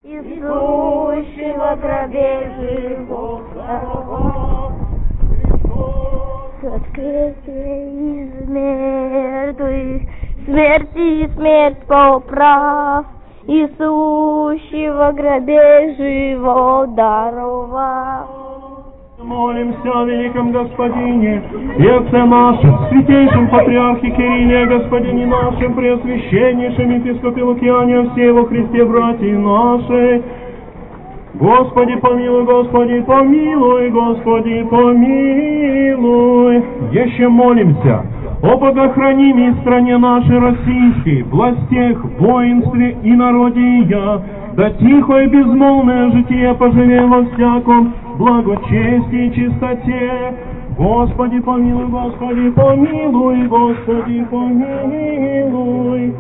Иисущего гробе живого, воскресе из мертвых, смерти смерть поправ, Иисущего гробе живо даровав. Молимся о великом Господине и Отце нашем, святейшем Патриархе Кирилле, Господине нашем, Преосвященнейшем Епископе Лукиане, о всей во Христе братья наши. Господи помилуй, Господи помилуй, Господи помилуй. Еще молимся о богохранимой стране нашей российской, властях, воинстве и народе ее, да тихое безмолвное житие поживе во всяком благочестии и чистоте. Господи помилуй, Господи помилуй, Господи помилуй.